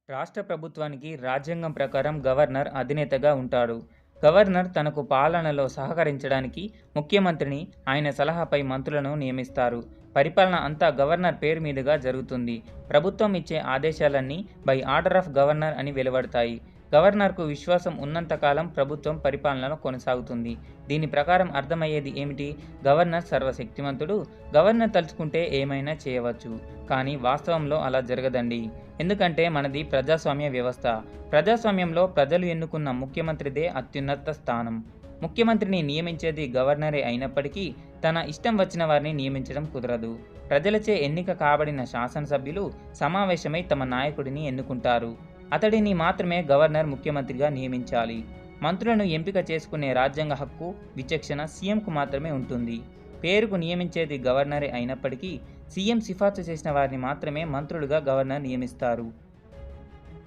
రాష్ట్ర ప్రభుత్వానికి రాజ్యాంగం ప్రకారం గవర్నర్ అధినేతగా ఉంటాడు. గవర్నర్ తనకు పాలనలో సహకరించడానికి ముఖ్యమంత్రిని, ఆయన సలహాపై మంత్రులను నియమిస్తారు. పరిపాలన అంతా గవర్నర్ పేరు మీదుగా జరుగుతుంది. ప్రభుత్వం ఇచ్చే ఆదేశాలన్నీ బై ఆర్డర్ ఆఫ్ గవర్నర్ అని వెలువడతాయి. గవర్నర్కు విశ్వాసం ఉన్నంతకాలం ప్రభుత్వం పరిపాలనలో కొనసాగుతుంది. దీని ప్రకారం అర్థమయ్యేది ఏమిటి? గవర్నర్ సర్వశక్తిమంతుడు. గవర్నర్ తలుచుకుంటే ఏమైనా చేయవచ్చు. కానీ వాస్తవంలో అలా జరగదండి. ఎందుకంటే మనది ప్రజాస్వామ్య వ్యవస్థ. ప్రజాస్వామ్యంలో ప్రజలు ఎన్నుకున్న ముఖ్యమంత్రిదే అత్యున్నత స్థానం. ముఖ్యమంత్రిని నియమించేది గవర్నరే అయినప్పటికీ తన ఇష్టం వచ్చిన వారిని నియమించడం కుదరదు. ప్రజలచే ఎన్నిక కాబడిన శాసనసభ్యులు సమావేశమై తమ నాయకుడిని ఎన్నుకుంటారు. అతడిని మాత్రమే గవర్నర్ ముఖ్యమంత్రిగా నియమించాలి. మంత్రులను ఎంపిక చేసుకునే రాజ్యాంగ హక్కు, విచక్షణ సీఎంకు మాత్రమే ఉంటుంది. పేరుకు నియమించేది గవర్నరే అయినప్పటికీ సీఎం సిఫార్సు చేసిన వారిని మాత్రమే మంత్రులుగా గవర్నర్ నియమిస్తారు.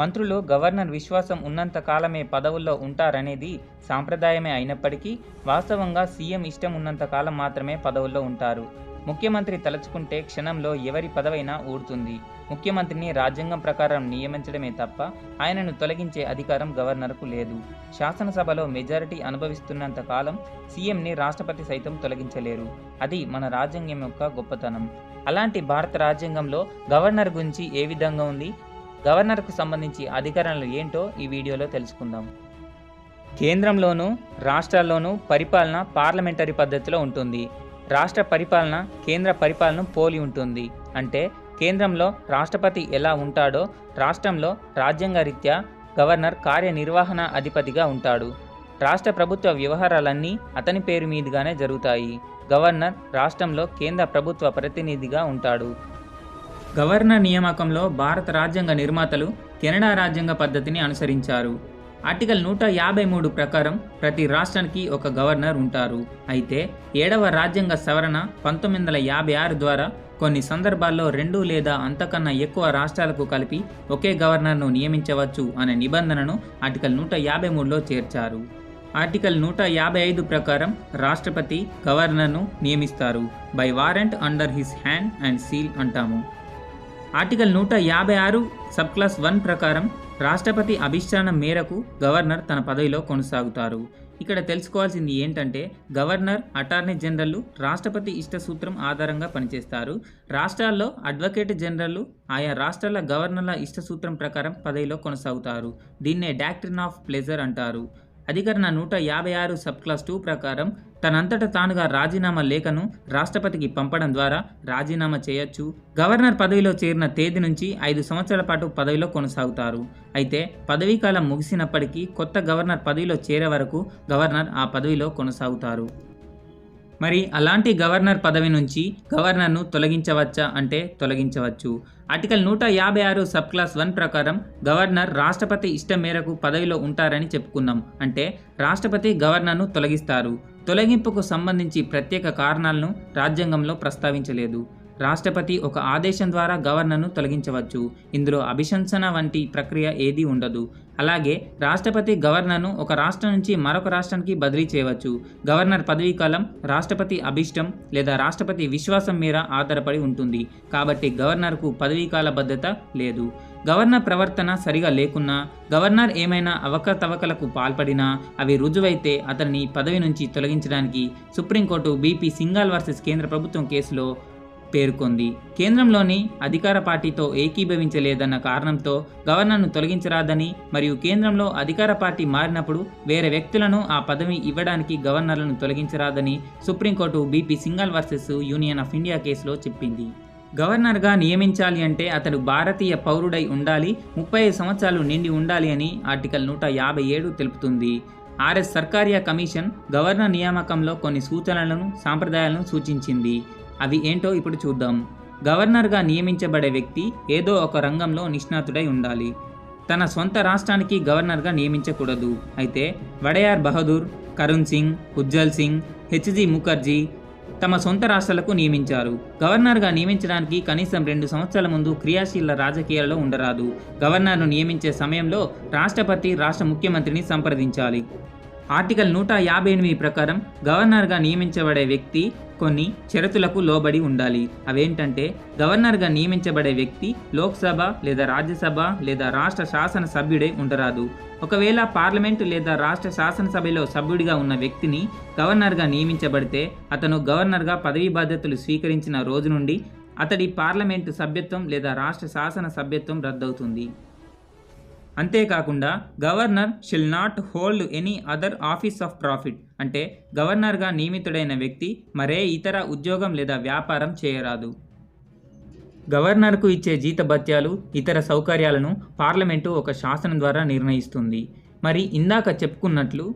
మంత్రులు గవర్నర్ విశ్వాసం ఉన్నంత కాలమే పదవుల్లో ఉంటారనేది సాంప్రదాయమే అయినప్పటికీ వాస్తవంగా సీఎం ఇష్టం ఉన్నంత కాలం మాత్రమే పదవుల్లో ఉంటారు. ముఖ్యమంత్రి తలుచుకుంటే క్షణంలో ఎవరి పదవైనా ఊడుతుంది. ముఖ్యమంత్రిని రాజ్యాంగం ప్రకారం నియమించడమే తప్ప ఆయనను తొలగించే అధికారం గవర్నర్కు లేదు. శాసనసభలో మెజారిటీ అనుభవిస్తున్నంత కాలం సీఎంని రాష్ట్రపతి సైతం తొలగించలేరు. అది మన రాజ్యాంగం యొక్క గొప్పతనం. అలాంటి భారత రాజ్యాంగంలో గవర్నర్ గురించి ఏ విధంగా ఉంది, గవర్నర్కు సంబంధించి అధికారాలు ఏంటో ఈ వీడియోలో తెలుసుకుందాం. కేంద్రంలోనూ రాష్ట్రాల్లోనూ పరిపాలన పార్లమెంటరీ పద్ధతిలో ఉంటుంది. రాష్ట్ర పరిపాలన కేంద్ర పరిపాలనను పోలి ఉంటుంది. అంటే కేంద్రంలో రాష్ట్రపతి ఎలా ఉంటాడో రాష్ట్రంలో రాజ్యాంగ రీత్యా గవర్నర్ కార్యనిర్వహణ అధిపతిగా ఉంటాడు. రాష్ట్ర ప్రభుత్వ వ్యవహారాలన్నీ అతని పేరు మీదుగానే జరుగుతాయి. గవర్నర్ రాష్ట్రంలో కేంద్ర ప్రభుత్వ ప్రతినిధిగా ఉంటాడు. గవర్నర్ నియామకంలో భారత రాజ్యాంగ నిర్మాతలు కెనడా రాజ్యాంగ పద్ధతిని అనుసరించారు. ఆర్టికల్ 153 ప్రకారం ప్రతి రాష్ట్రానికి ఒక గవర్నర్ ఉంటారు. అయితే 7వ రాజ్యాంగ సవరణ 1956 ద్వారా కొన్ని సందర్భాల్లో 2 లేదా అంతకన్నా ఎక్కువ రాష్ట్రాలకు కలిపి ఒకే గవర్నర్ను నియమించవచ్చు అనే నిబంధనను ఆర్టికల్ 153లో చేర్చారు. ఆర్టికల్ 155 ప్రకారం రాష్ట్రపతి గవర్నర్ను నియమిస్తారు. By warrant under his hand and seal అంటాము. ఆర్టికల్ 156 సబ్ క్లాస్ 1 ప్రకారం రాష్ట్రపతి అభిష్టానం మేరకు గవర్నర్ తన పదవిలో కొనసాగుతారు. ఇక్కడ తెలుసుకోవాల్సింది ఏంటంటే గవర్నర్, అటార్నీ జనరల్ రాష్ట్రపతి ఇష్టసూత్రం ఆధారంగా పనిచేస్తారు. రాష్ట్రాల్లో అడ్వకేట్ జనరల్ ఆయా రాష్ట్రాల గవర్నర్ల ఇష్టసూత్రం ప్రకారం పదవిలో కొనసాగుతారు. దీన్నే డాక్ట్రిన్ ఆఫ్ ప్లెజర్ అంటారు. అధికరణ 156 సబ్ క్లాస్ 2 ప్రకారం తనంతట తానుగా రాజీనామా లేఖను రాష్ట్రపతికి పంపడం ద్వారా రాజీనామా చేయొచ్చు. గవర్నర్ పదవిలో చేరిన తేదీ నుంచి 5 సంవత్సరాల పాటు పదవిలో కొనసాగుతారు. అయితే పదవీకాలం ముగిసినప్పటికీ కొత్త గవర్నర్ పదవిలో చేరే వరకు గవర్నర్ ఆ పదవిలో కొనసాగుతారు. మరి అలాంటి గవర్నర్ పదవి నుంచి గవర్నర్ను తొలగించవచ్చా అంటే తొలగించవచ్చు. ఆర్టికల్ 156 సబ్ క్లాస్ 1 ప్రకారం గవర్నర్ రాష్ట్రపతి ఇష్టం మేరకు పదవిలో ఉంటారని చెప్పుకున్నాం. అంటే రాష్ట్రపతి గవర్నర్ను తొలగిస్తారు. తొలగింపుకు సంబంధించి ప్రత్యేక కారణాలను రాజ్యాంగంలో ప్రస్తావించలేదు. రాష్ట్రపతి ఒక ఆదేశం ద్వారా గవర్నర్ను తొలగించవచ్చు. ఇందులో అభిశంసన వంటి ప్రక్రియ ఏదీ ఉండదు. అలాగే రాష్ట్రపతి గవర్నర్ను ఒక రాష్ట్రం నుంచి మరొక రాష్ట్రానికి బదిలీ చేయవచ్చు. గవర్నర్ పదవీకాలం రాష్ట్రపతి అభిష్టం లేదా రాష్ట్రపతి విశ్వాసం మేర ఆధారపడి ఉంటుంది. కాబట్టి గవర్నర్కు పదవీకాల భద్రత లేదు. గవర్నర్ ప్రవర్తన సరిగా లేకున్నా, గవర్నర్ ఏమైనా అవకతవకలకు పాల్పడినా అవి రుజువైతే అతన్ని పదవి నుంచి తొలగించడానికి సుప్రీంకోర్టు బీపీ సింఘాల్ వర్సెస్ కేంద్ర ప్రభుత్వం కేసులో పేర్కొంది. కేంద్రంలోని అధికార పార్టీతో ఏకీభవించలేదన్న కారణంతో గవర్నర్ను తొలగించరాదని మరియు కేంద్రంలో అధికార పార్టీ మారినప్పుడు వేరే వ్యక్తులను ఆ పదవి ఇవ్వడానికి గవర్నర్లను తొలగించరాదని supreme court BP Singhal versus union of India కేసులో చెప్పింది. గవర్నర్గా నియమించాలి అంటే అతడు భారతీయ పౌరుడై ఉండాలి, 35 సంవత్సరాలు నిండి ఉండాలి అని ఆర్టికల్ 157 తెలుపుతుంది. ఆర్ఎస్ సర్కారియా కమిషన్ గవర్నర్ నియామకంలో కొన్ని సూచనలను, సాంప్రదాయాలను సూచించింది. అవి ఏంటో ఇప్పుడు చూద్దాం. గవర్నర్గా నియమించబడే వ్యక్తి ఏదో ఒక రంగంలో నిష్ణాతుడై ఉండాలి. తన సొంత రాష్ట్రానికి గవర్నర్గా నియమించకూడదు. అయితే వడయార్ బహదూర్, కరుణ్ సింగ్, ఉజ్జల్ సింగ్, హెచ్జి ముఖర్జీ తమ సొంత రాష్ట్రాలకు నియమించారు. గవర్నర్గా నియమించడానికి కనీసం 2 సంవత్సరాల ముందు క్రియాశీల రాజకీయాల్లో ఉండరాదు. గవర్నర్ను నియమించే సమయంలో రాష్ట్రపతి రాష్ట్ర ముఖ్యమంత్రిని సంప్రదించాలి. ఆర్టికల్ 158 ప్రకారం గవర్నర్గా నియమించబడే వ్యక్తి కొన్ని షరతులకు లోబడి ఉండాలి. అవేంటంటే గవర్నర్గా నియమించబడే వ్యక్తి లోక్సభ లేదా రాజ్యసభ లేదా రాష్ట్ర శాసన సభ్యుడై ఉండరాదు. ఒకవేళ పార్లమెంటు లేదా రాష్ట్ర శాసనసభలో సభ్యుడిగా ఉన్న వ్యక్తిని గవర్నర్గా నియమించబడితే అతను గవర్నర్గా పదవీ బాధ్యతలు స్వీకరించిన రోజు నుండి అతడి పార్లమెంటు సభ్యత్వం లేదా రాష్ట్ర శాసన సభ్యత్వం రద్దవుతుంది. అంతేకాకుండా governor షిల్ not hold any other office of profit అంటే గవర్నర్గా నియమితుడైన వ్యక్తి మరే ఇతర ఉద్యోగం లేదా వ్యాపారం చేయరాదు. గవర్నర్కు ఇచ్చే జీతభత్యాలు ఇతర సౌకర్యాలను పార్లమెంటు ఒక శాసనం ద్వారా నిర్ణయిస్తుంది. మరి ఇందాక చెప్పుకున్నట్లు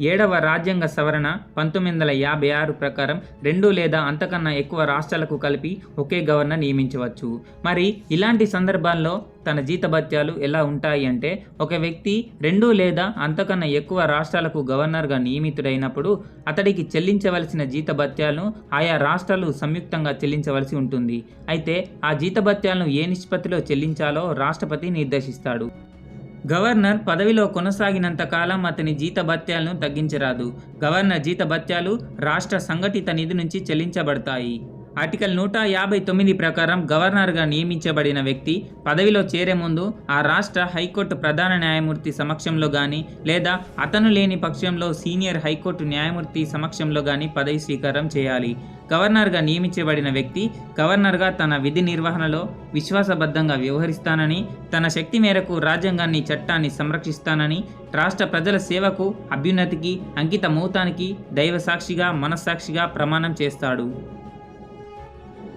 7వ రాజ్యాంగ సవరణ 1956 ప్రకారం 2 లేదా అంతకన్నా ఎక్కువ రాష్ట్రాలకు కలిపి ఒకే గవర్నర్ నియమించవచ్చు. మరి ఇలాంటి సందర్భాల్లో తన జీతభత్యాలు ఎలా ఉంటాయి అంటే ఒక వ్యక్తి 2 లేదా అంతకన్నా ఎక్కువ రాష్ట్రాలకు గవర్నర్గా నియమితుడైనప్పుడు అతడికి చెల్లించవలసిన జీతభత్యాలను ఆయా రాష్ట్రాలు సంయుక్తంగా చెల్లించవలసి ఉంటుంది. అయితే ఆ జీతభత్యాలను ఏ నిష్పత్తిలో చెల్లించాలో రాష్ట్రపతి నిర్దేశిస్తాడు. గవర్నర్ పదవిలో కొనసాగినంత కాలం అతని జీతభత్యాలను తగ్గించరాదు. గవర్నర్ జీతభత్యాలు రాష్ట్ర సంఘటిత నిధి నుంచి చెల్లించబడతాయి. ఆర్టికల్ 159 ప్రకారం గవర్నర్గా నియమించబడిన వ్యక్తి పదవిలో చేరే ముందు ఆ రాష్ట్ర హైకోర్టు ప్రధాన న్యాయమూర్తి సమక్షంలో కానీ లేదా అతను లేని పక్షంలో సీనియర్ హైకోర్టు న్యాయమూర్తి సమక్షంలో కానీ పదవి స్వీకారం చేయాలి. గవర్నర్గా నియమించబడిన వ్యక్తి గవర్నర్గా తన విధి నిర్వహణలో విశ్వాసబద్ధంగా వ్యవహరిస్తానని, తన శక్తి మేరకు రాజ్యాంగాన్ని చట్టాన్ని సంరక్షిస్తానని, రాష్ట్ర ప్రజల సేవకు అభ్యున్నతికి అంకితమవుతానికి దైవ సాక్షిగా మనస్సాక్షిగా ప్రమాణం చేస్తాడు.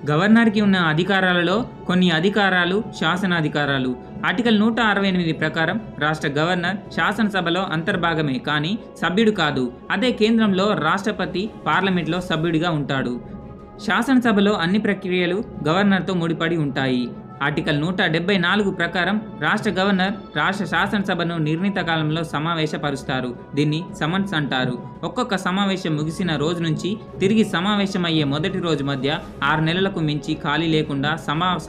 గవర్నర్కి ఉన్న అధికారాలలో కొన్ని అధికారాలు శాసనాధికారాలు. ఆర్టికల్ 168 ప్రకారం రాష్ట్ర గవర్నర్ శాసనసభలో అంతర్భాగమే కానీ సభ్యుడు కాదు. అదే కేంద్రంలో రాష్ట్రపతి పార్లమెంట్లో సభ్యుడిగా ఉంటాడు. శాసనసభలో అన్ని ప్రక్రియలు గవర్నర్తో ముడిపడి ఉంటాయి. ఆర్టికల్ 174 ప్రకారం రాష్ట్ర గవర్నర్ రాష్ట్ర శాసనసభను నిర్ణీత కాలంలో సమావేశపరుస్తారు. దీన్ని సమన్స్ అంటారు. ఒక్కొక్క సమావేశం ముగిసిన రోజు నుంచి తిరిగి సమావేశమయ్యే మొదటి రోజు మధ్య 6 నెలలకు మించి ఖాళీ లేకుండా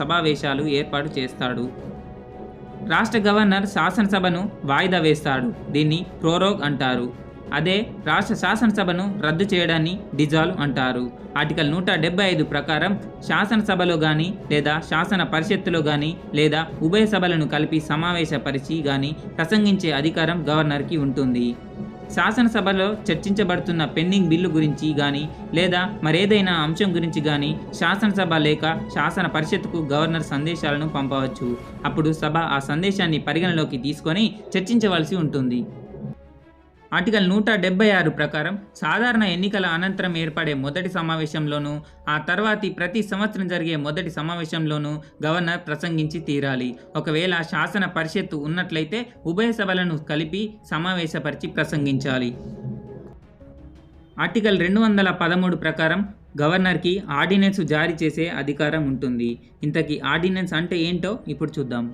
సమావేశాలు ఏర్పాటు చేస్తాడు. రాష్ట్ర గవర్నర్ శాసనసభను వాయిదా వేస్తాడు. దీన్ని ప్రోరోగ్ అంటారు. అదే రాష్ట్ర శాసనసభను రద్దు చేయడాన్ని డిజాల్వ్ అంటారు. ఆర్టికల్ 175 ప్రకారం శాసనసభలో కానీ లేదా శాసన పరిషత్తులో కానీ లేదా ఉభయ సభలను కలిపి సమావేశపరిచి కానీ ప్రసంగించే అధికారం గవర్నర్కి ఉంటుంది. శాసనసభలో చర్చించబడుతున్న పెండింగ్ బిల్లు గురించి కానీ లేదా మరేదైనా అంశం గురించి కానీ శాసనసభ లేక శాసన పరిషత్తుకు గవర్నర్ సందేశాలను పంపవచ్చు. అప్పుడు సభ ఆ సందేశాన్ని పరిగణలోకి తీసుకొని చర్చించవలసి ఉంటుంది. ఆర్టికల్ 176 ప్రకారం సాధారణ ఎన్నికల అనంతరం ఏర్పడే మొదటి సమావేశంలోనూ ఆ తర్వాతి ప్రతి సంవత్సరం జరిగే మొదటి సమావేశంలోనూ గవర్నర్ ప్రసంగించి తీరాలి. ఒకవేళ శాసన పరిషత్తు ఉన్నట్లయితే ఉభయ సభలను కలిపి సమావేశపరిచి ప్రసంగించాలి. ఆర్టికల్ 213 ప్రకారం గవర్నర్కి ఆర్డినెన్స్ జారీ చేసే అధికారం ఉంటుంది. ఇంతకీ ఆర్డినెన్స్ అంటే ఏంటో ఇప్పుడు చూద్దాం.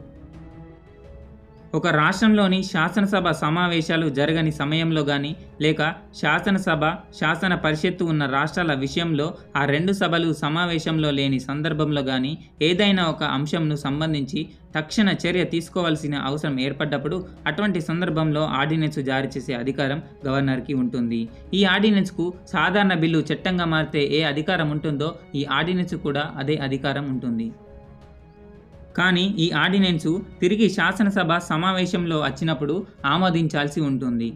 ఒక రాష్ట్రంలోని శాసనసభ సమావేశాలు జరగని సమయంలో కానీ లేక శాసనసభ శాసన పరిషత్తు ఉన్న రాష్ట్రాల విషయంలో ఆ 2 సభలు సమావేశంలో లేని సందర్భంలో కానీ ఏదైనా ఒక అంశంను సంబంధించి తక్షణ చర్య తీసుకోవాల్సిన అవసరం ఏర్పడ్డప్పుడు అటువంటి సందర్భంలో ఆర్డినెన్స్ జారీ చేసే అధికారం గవర్నర్కి ఉంటుంది. ఈ ఆర్డినెన్స్కు సాధారణ బిల్లు చట్టంగా మారితే ఏ అధికారం ఉంటుందో ఈ ఆర్డినెన్స్ కూడా అదే అధికారం ఉంటుంది. కానీ ఈ ఆర్డినెన్సు తిరిగి శాసనసభ సమావేశంలో వచ్చినప్పుడు ఆమోదించాల్సి ఉంటుంది.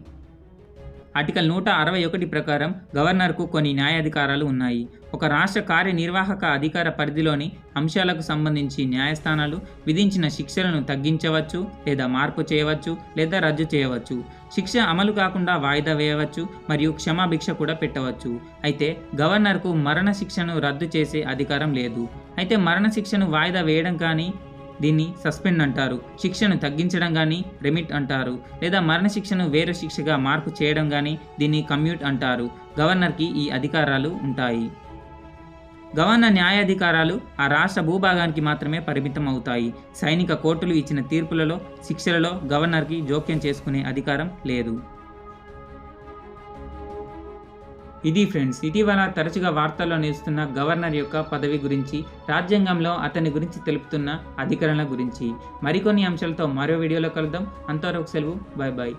ఆర్టికల్ 161 ప్రకారం గవర్నర్కు కొన్ని న్యాయాధికారాలు ఉన్నాయి. ఒక రాష్ట్ర కార్యనిర్వాహక అధికార పరిధిలోని అంశాలకు సంబంధించి న్యాయస్థానాలు విధించిన శిక్షలను తగ్గించవచ్చు లేదా మార్పు చేయవచ్చు లేదా రద్దు చేయవచ్చు. శిక్ష అమలు కాకుండా వాయిదా వేయవచ్చు మరియు క్షమాభిక్ష కూడా పెట్టవచ్చు. అయితే గవర్నర్కు మరణశిక్షను రద్దు చేసే అధికారం లేదు. అయితే మరణశిక్షను వాయిదా వేయడం కానీ దీన్ని సస్పెండ్ అంటారు. శిక్షను తగ్గించడం కానీ రెమిట్ అంటారు. లేదా మరణశిక్షను వేరే శిక్షగా మార్పు చేయడం కానీ దీన్ని కమ్యూట్ అంటారు. గవర్నర్కి ఈ అధికారాలు ఉంటాయి. గవర్నర్ న్యాయాధికారాలు ఆ రాష్ట్ర భూభాగానికి మాత్రమే పరిమితం అవుతాయి. సైనిక కోర్టులు ఇచ్చిన తీర్పులలో శిక్షలలో గవర్నర్కి జోక్యం చేసుకునే అధికారం లేదు. ఇది ఫ్రెండ్స్, ఇటీవల తరచుగా వార్తల్లో నిలుస్తున్న గవర్నర్ యొక్క పదవి గురించి, రాజ్యాంగంలో అతని గురించి తెలుపుతున్న అధికారాల గురించి. మరికొన్ని అంశాలతో మరో వీడియోలో కలుద్దాం. అంతవరకు సెలవు. Bye bye.